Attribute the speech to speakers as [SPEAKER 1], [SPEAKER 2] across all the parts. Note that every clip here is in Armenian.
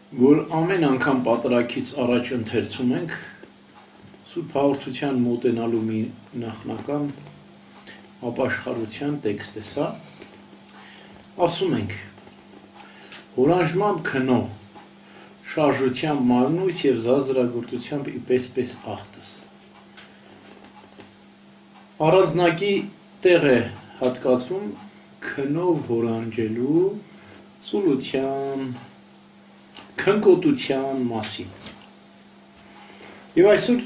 [SPEAKER 1] որ ամեն անգամ պատրակից առաջ ընթերցում ենք Սուրբ հաղորդության մոտենալու մի նախնական ապաշխարության տեքստ է սա, ասում ենք հորանժմամբ քնո, շարժությամբ մարմնույթ և զազրագործությամբ իպեսպես աղտս։ Առանձնակի տեղ է հատկացվում քնով հորանջելու ծուլության, քնկոտության մասին։ Եվ այսօր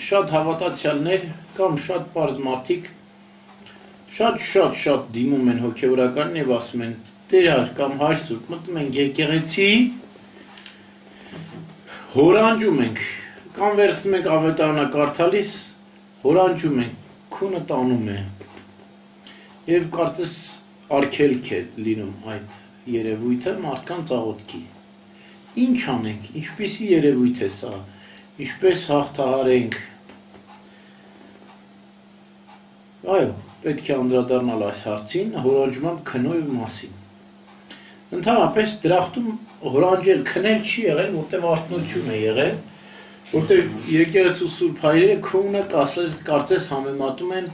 [SPEAKER 1] շատ հավատացյալներ կամ շատ պարզ մարդիկ շատ դիմում են հոգևորականին և ասում են Տեր կամ Հայր Սուրբ, մտնում ենք եկեղեցի, հորանջում ենք, կամ վերցնում ենք ավետարանակարդալիս, հորանջում ենք, քունը տանում է և կարծես արգելք է լինում այդ երևույթը մարդկանց աղոթքի։ Ինչ անենք, ինչպիսի երևույթ է սա, ինչպես հաղթահարենք։ Այո, պետք է անդրադառնալ այս հարցին, հորանջմամբ քնոյի մասին։ Ընդհանրապես դրախտում հորանջել, քնել չի եղել, որտեղ արթնություն է եղել, որտեղ եկեղեցու սուրբ հայրերը քունը կարծես համեմատում են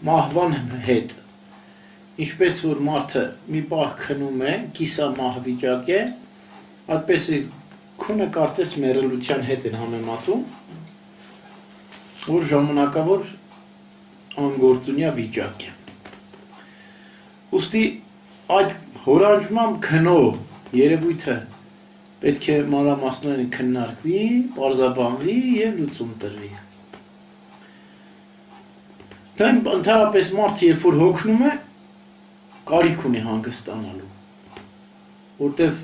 [SPEAKER 1] մահվան հետ։ Ինչպես որ մարդը մի պահ քնում է, կիսամահ վիճակ է, այդպես է քունը կարծես մեռելության հետ են համեմատում, որ ժամանակավոր անգործունյա վիճակ է։ Ուստի այդ հորանջմամբ քնո երևույթը պետք է մանրամասնորեն քննարկվի, պարզաբանվի և լուծում տրվի։ Դա ընդհանրապես մարդը երբ որ հոգնում է, կարիք ունի հանգստանալու, որտև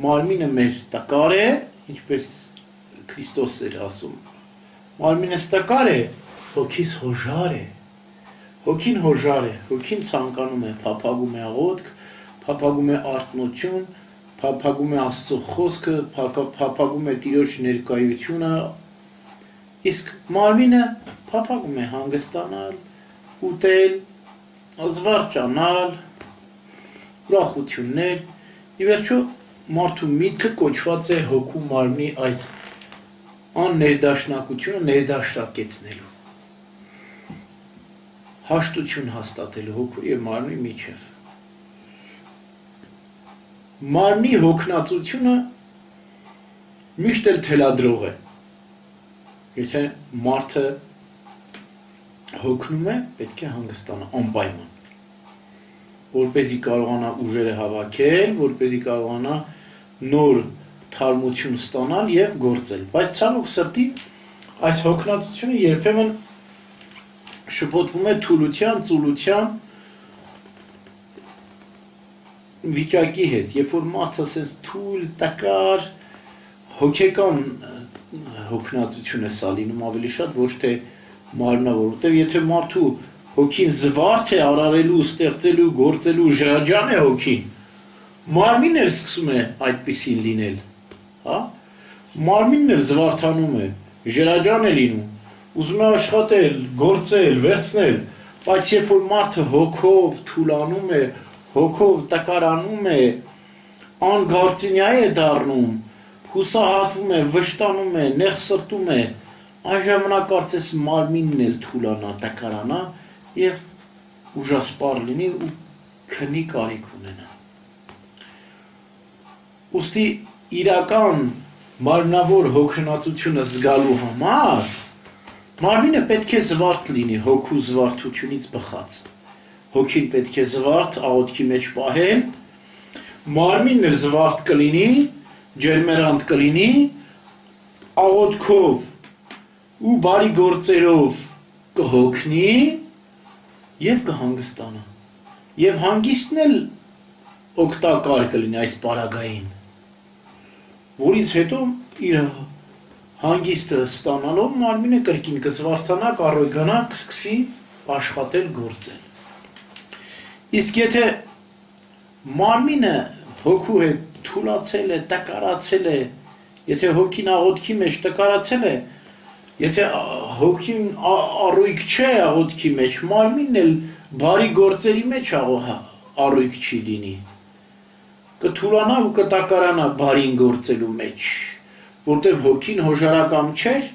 [SPEAKER 1] մարմինը մեր տկար է, ինչպես Քրիստոս էր ասում, մարմինս տկար է, հոգիս հոժար է, հոգին հոժար է, հոգին ցանկանում է, փափագում է աղոթք, փափագում է արթնություն, փափագում է Աստծո խոսքը, փափագում է Տիրոջ ներկայությունը, իսկ մարմինը փափագում է հանգստանալ, ուտել, զվարճանալ, ուրախություններ, ի վերջո մարդու միտքը կոչված է հոգու մարմնի այս աններդաշնակությունը ներդաշնակեցնելու, հաշտություն հաստատելու հոգու և մարմնի միջև։ Մարմնի հոգնածությունը միշտ էլ թելադրող է։ Եթե մարդը հոգնում է, պետք է հանգստանա անպայման, որպեսզի կարողանա ուժերը հավաքել, որպեսզի կարողանա նոր թարմություն ստանալ և գործել։ Բայց ցավոք սրտի այս հոգնածությունը երբեմն շփոթվում է թուլության, ծուլության վիճակի հետ, երբ որ մարդը ասես թույլ, տկար, հոգեկան հոգնածություն է սա լինում ավելի շատ, ոչ թե մարմնավոր, որտեղ եթե մարդու հոգին զվարթ է արարելու, ստեղծելու, գործելու, ժրաջան է հոգին, մարմինն էլ սկսում է այդպիսին լինել, հա? Մարմինն էլ զվարթանում է, ժրաջան է լինում, ուզում է աշխատել, գործել, վերցնել, բայց երբ որ մարդը հոգով թուլանում է, հոգով տկարանում է, անգործունյա է դառնում, հուսահատվում է, վշտանում է, նեղսրտում է, այն ժամանակ կարծես մարմինն էլ թուլանա, տկարանա և ուժասպառ լինի ու քնի կարիք ունենա։ Ուստի իրական մարմնավոր հոգնածությունը զգալու համար մարմինը պետք է զվարթ լինի, հոգու զվարթությունից բխած։ Հոգին պետք է զվարթ աղոթքի մեջ պահել, մարմինն էլ զվարթ կլինի, ջերմերանտ կլինի, աղոթքով ու բարի գործերով կհոգնի և կհանգստանա։ Եվ հանգիստն էլ օգտակար կլինի այս պարագային, որից հետո իր հանգիստը ստանալով մարմինը կրկին կզվարթանա, կառոյգանա, կսկսի աշխատել, գործել։ Իսկ եթե մարմինը հոգու հետ թուլացել է, տկարացել է, եթե հոգին աղոթքի մեջ տկարացել է, եթե հոգին առույգ չէ աղոթքի մեջ, մարմինն էլ բարի գործերի մեջ առույգ չի լինի։ կթուլանա ու կտակարանա բարին գործելու մեջ, որտեղ հոգին հոժարակամ չէր,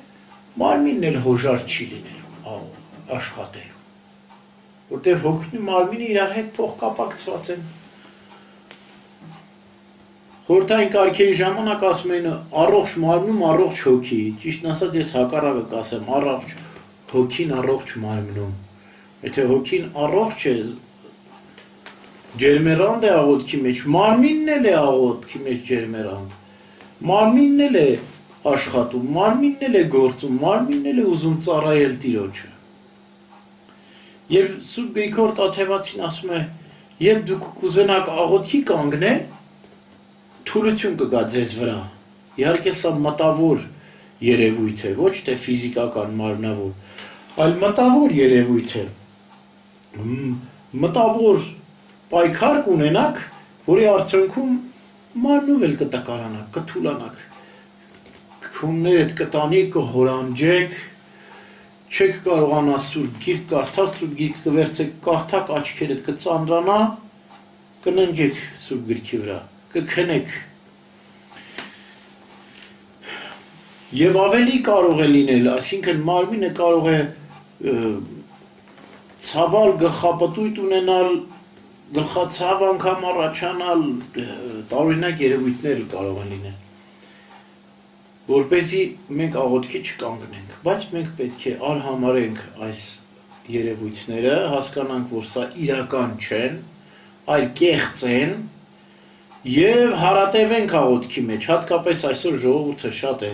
[SPEAKER 1] մարմինն էլ հոժար չի լինելու աշխատելու, որտեղ հոգին ու մարմինը իրար հետ փոխկապակցված են։ Խորհրդային կարգերի ժամանակ ասում էին առողջ մարմնում առողջ հոգի, ճիշտն ասած ես հակառակը կասեմ, առողջ հոգին առողջ մարմնում։ Եթե հոգին առողջ է, ջերմերանդ է աղոթքի մեջ, մարմինն էլ է աղոթքի մեջ ջերմերանդ, մարմինն էլ է աշխատում, մարմինն էլ է գործում, մարմինն էլ է ուզում ծառայել Տիրոջը։ Եվ Սուրբ Գրիգոր Տաթևացին ասում է, երբ դուք կուզենաք աղոթքի կանգնել, թուլություն կգա ձեզ վրա։ Իհարկե սա մտավոր երևույթ է, ոչ թե ֆիզիկական մարմնավոր, այլ մտավոր երևույթ է։ Մտավոր պայքար կունենաք, որի արդյունքում մարմնով էլ կտկարանաք, կթուլանաք, քուններդ կտանի, կհորանջեք, չեք կարողանա Սուրբ Գիրք կարդալ, Սուրբ Գիրքը կվերցեք կարդաք, աչքերդ կծանրանա, կննջեք Սուրբ Գրքի վրա, կքնեք։ Եվ ավելի կարող է լինել, այսինքն մարմինը կարող է ցավալ գլխապտույտ ունենալ, գլխացավ անգամ առաջանալ, տարօրինակ երևույթներ կարող են լինել, որպեսզի մենք աղոթքի չկանգնենք, բայց մենք պետք է արհամարենք այս երևույթները, հասկանանք, որ սա իրական չեն, այլ կեղծ են եւ հարատևենք աղոթքի մեջ, հատկապես այսօր ժողովուրդը շատ է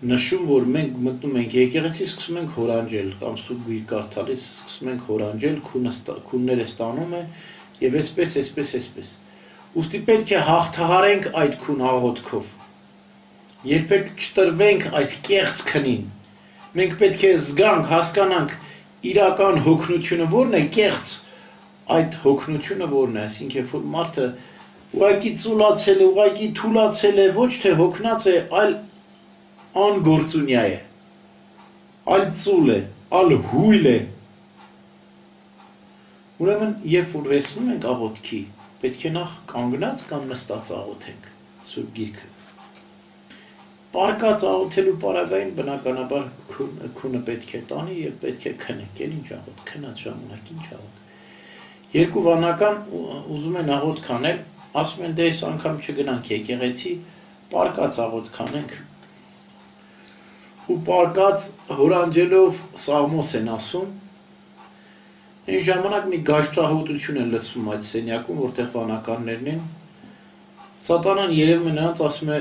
[SPEAKER 1] նշում, որ մենք մտնում ենք եկեղեցի, սկսում ենք հորանջել, կամ Սուրբ Գիրք կարդալիս սկսում ենք հորանջել, քունները ստանում է եւ այսպես։ Ուստի պետք է հաղթահարենք այդ քուն աղոթքով։ Երբեք չտրվենք այս կեղծ քնին։ Մենք պետք է զգանք, հասկանանք իրական հոգնությունը որն է, կեղծ այդ հոգնությունը որն է, այսինքն երբ որ մարդը ուղղակի ծուլացել է, ուղղակի թուլացել է, ոչ թե հոգնած է, այլ անգործունյա է, այլ ծուլ է, այլ հույլ է։ Ուրեմն, երբ որ վերցնում ենք աղոթքի, պետք է նախ կանգնած կամ նստած աղոթենք Սուրբ Գիրքը։ Պառկած աղոթելու պարագային բնականաբար քունը պետք է տանի եւ պետք է քնենք, էլ ինչ աղոթ, քնած ժամանակ ինչ աղոթ։ Երկու վանական ուզում են աղոթք անել, ասում են դե այս անգամ չգնանք եկեղեցի, պառկած աղոթք անենք։ Ու պարկած հորանջելով սաղմոս են ասում, այն ժամանակ մի գաշճահոտություն են լսվում այդ սենյակում, որտեղ վանականներն են, սատանան երևում է նրանց ասում է,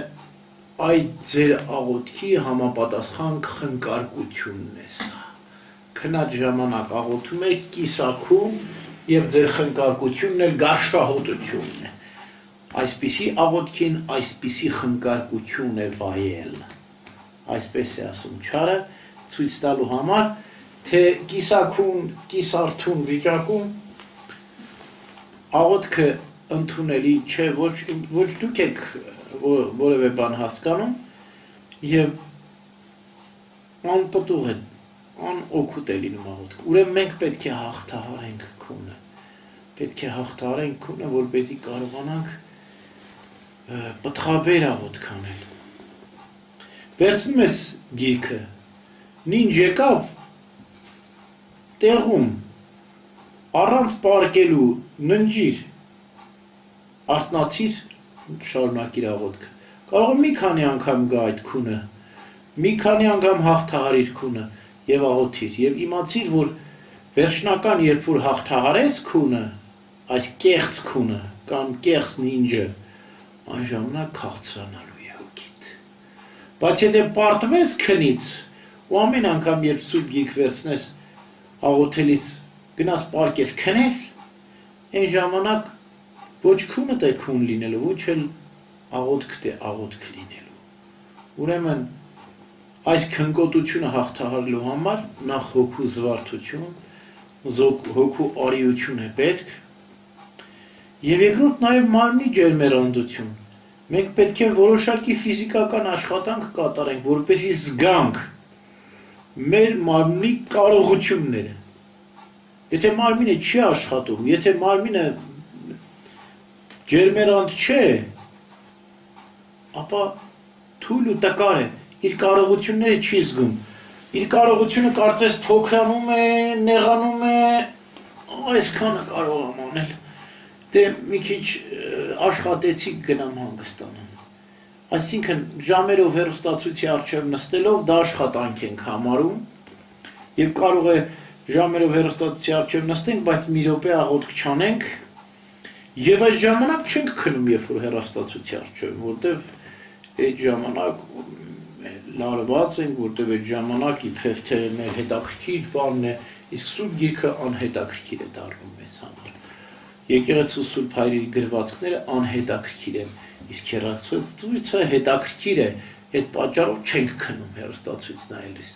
[SPEAKER 1] այդ ձեր աղոթքի համապատասխան խնկարկությունն է սա, քնած ժամանակ աղոթում եք կիսակում և ձեր խնկարկությունն էլ գաշճահոտությունն է, այսպիսի աղոթքին այսպիսի խնկարկություն է վայել, այսպես է ասում չարը, ցույց տալու համար, թե կիսաքուն, կիսարթուն վիճակում աղոթքը ընդունելի չէ, ոչ դուք եք որևէ բան հասկանում եւ անպտուղ է, անօգուտ է լինում աղոթքը։ Ուրեմն մենք պետք է հաղթահարենք քունը, պետք է հաղթահարենք քունը, որպեսզի կարողանանք պտղաբեր աղոթք անել։ Վերցնում ես գիրքը, նինջ եկավ տեղում, առանց պարկելու, ննջիր, արթնացիր, շարունակիր աղոթքը։ Կարող է մի քանի անգամ գա այդ քունը, մի քանի անգամ հաղթահարիր քունը եւ աղոթիր եւ իմացիր, որ վերջնական երբ որ հաղթահարես քունը, այս կեղծ քունը կամ կեղծ նինջը, այն ժամանակ քաղցրանալու է հոգիդ։ Բայց եթե պարտվես քնից ու ամեն անգամ երբ Սուրբ Գիրք վերցնես աղոթելիս գնաս պարկես քնես, այն ժամանակ ոչ քունդ է քուն լինելու, ոչ էլ աղոթքդ է աղոթք լինելու։ Ուրեմն այս քնկոտությունը հաղթահարելու համար նախ հոգու զվարթություն, հոգու արիություն է պետք եւ երկրորդ նաեւ մարմնի ջերմերանդություն։ Մենք պետք է որոշակի ֆիզիկական աշխատանք կատարենք, որպեսզի զգանք մեր մարմնի կարողությունները։ Եթե մարմինը չի աշխատում, եթե մարմինը ջերմերանդ չէ, ապա թույլ ու տկար է, իր կարողությունները չի զգում, իր կարողությունը կարծես փոքրանում է, նեղանում է, այսքանը կարող եմ անել, դե մի քիչ աշխատեցի գնամ հանգստանամ, այսինքն ժամերով հեռուստացույցի առջև նստելով դա աշխատանք ենք համարում և կարող է ժամերով հեռուստացույցի առջև նստենք, բայց մի րոպե աղոթք չանենք և այդ ժամանակ չենք քնում, երբ որ հեռուստացույցի առջև, որտև այդ ժամանակ լարված ենք, որտև այդ ժամանակ իբրև թե մեր հետաքրքիր բանն է, իսկ Սուրբ Գիրքը անհետաքրքիր է դառնում մեզ համար։ Եկեղեցու Սուրբ Հայրերի գրվածքները անհետաքրքիր են, իսկ հեռուստացույցը հետաքրքիր է, այդ պատճառով չենք քնում հեռուստացույց նայելիս։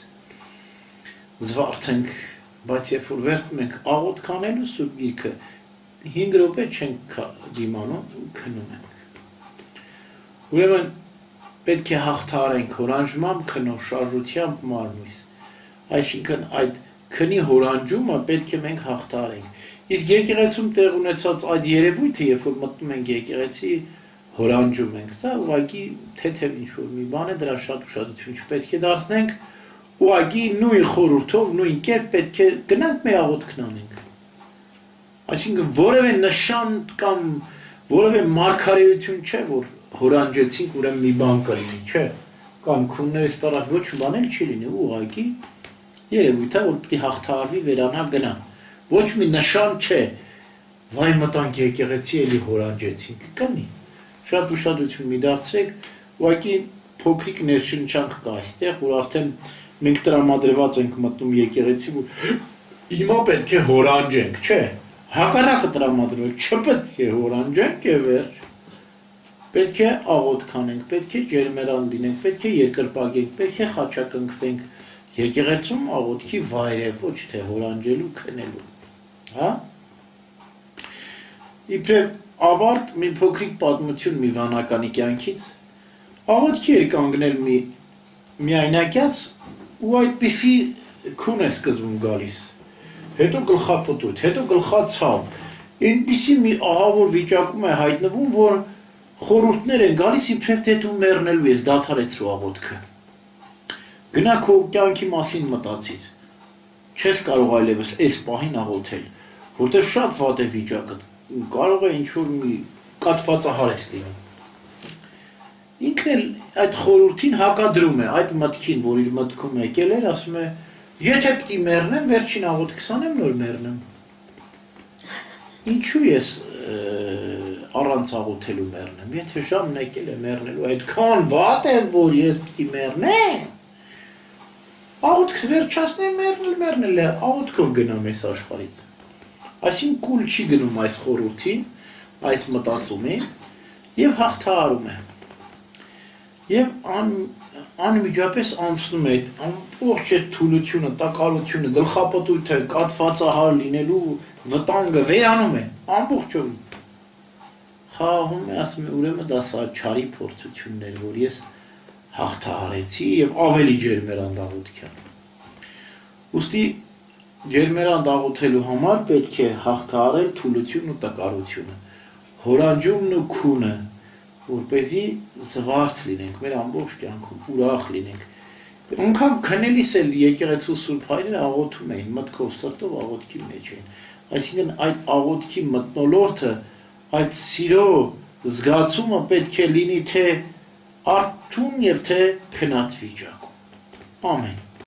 [SPEAKER 1] Զվարթ ենք, բայց երբ որ վերցնում ենք աղոթք անելու Սուրբ Գիրքը, 5 րոպե չենք դիմանում, քնում ենք։ Ուրեմն պետք է հաղթահարենք հորանջմամբ, քնով, շարժությամբ, մարմնից։ Այսինքն այդ քնի հորանջումը պետք է մենք հաղթահարենք։ Իսկ եկեղեցում տեղ ունեցած այդ երևույթը, երբ որ մտնում ենք եկեղեցի, հորանջում ենք, սա ուղղակի թեթև ինչ-որ մի բան է, դրա շատ ուշադրություն չպետք է դարձնենք, ուղղակի նույն խորհուրդով, նույն կերպ պետք է գնանք մեր աղոթքն անենք։ Այսինքն որևէ նշան կամ որևէ մարգարեություն չէ, որ հորանջեցինք, ուրեմն մի բան կլինի, չէ, կամ քուններս տարած ոչ մի բան էլ չի լինի, ուղղակի երևույթ է, որ պիտի հաղթահարվի, վերանա, գնա։ Ոչ մի նշան չէ, վայ մտանք եկեղեցի էլի հորանջեցինք, կլինի։ Շատ ուշադրություն մի դարձրեք, ուղղակի փոքրիկ ներշնչանք կա այստեղ, որ արդեն մենք տրամադրված ենք մտնում եկեղեցի, որ հիմա պետք է հորանջենք, չէ, հակառակը տրամադրվենք, չպետք է հորանջենք և վերջ։ Պետք է աղոթք անենք, պետք է ջերմերան լինենք, պետք է երկրպագենք, պետք է խաչակնքվենք, եկեղեցում աղոթքի վայր է, ոչ թե հորանջելու, քնելու, հա։ Իբրև ավարտ մի փոքրիկ պատմություն մի վանականի կյանքից, աղոթքի էր կանգնել մի այնակյաց ու այդպիսի քուն է սկզբում գալիս, հետո գլխապտույտ, հետո գլխացավ, այնպիսի մի ահավոր վիճակում է հայտնվում, որ խորհուրդներ են գալիս, իբրև թե դու մեռնելու ես, դադարեցրու աղոթքը։ Գնա քո կյանքի մասին մտածիր, չես կարող այլևս այս պահին աղոթել, որտեղ շատ վատ է վիճակը, կարող է ինչ-որ մի կաթվածահար ես լինում։ Ինքն էլ այդ խորհրդին հակադրում է, այդ մտքին, որ իր մտքում եկել էր, ասում է, եթե պիտի մեռնեմ, վերջին աղոթքս անեմ, նոր մեռնեմ։ Ինչու ես առանց աղոթելու մեռնեմ, եթե ժամն եկել է մեռնելու, այդքան վատ է, որ ես պիտի մեռնեմ։ Աղոթքս վերջացնեմ, մեռնել է, աղոթքով գնամ այս աշխարհից։ Այսինքն կուլ չի գնում այս խորհրդին, այս մտածումին և հաղթահարում է։ Եվ անմիջապես անցնում է այդ ամբողջ այդ թուլությունը, տակարությունը, գլխապտույտը, կաթվածահար լինելու վտանգը վերանում է, ամբողջովին։ Խաղաղում է, ասում է, ուրեմն դա սա չարի փորձությունն էր, որ ես հաղթահարեցի և ավելի ջերմերան աղոթքի անեմ։ Ուստի ջերմերան աղոթելու համար պետք է հաղթահարել թուլությունն ու տկարությունը, հորանջումն ու քունը, որպեսզի զվարթ լինենք, մեր ամբողջ կյանքում ուրախ լինենք։ Անգամ քնելիս էլ եկեղեցու Սուրբ Հայրերը աղոթում էին, մտքով, սրտով աղոթքի մեջ էին։ Այսինքն այդ աղոթքի մթնոլորտը, այդ սիրո զգացումը պետք է լինի թե արթուն և թե քնած վիճակում։ Ամեն։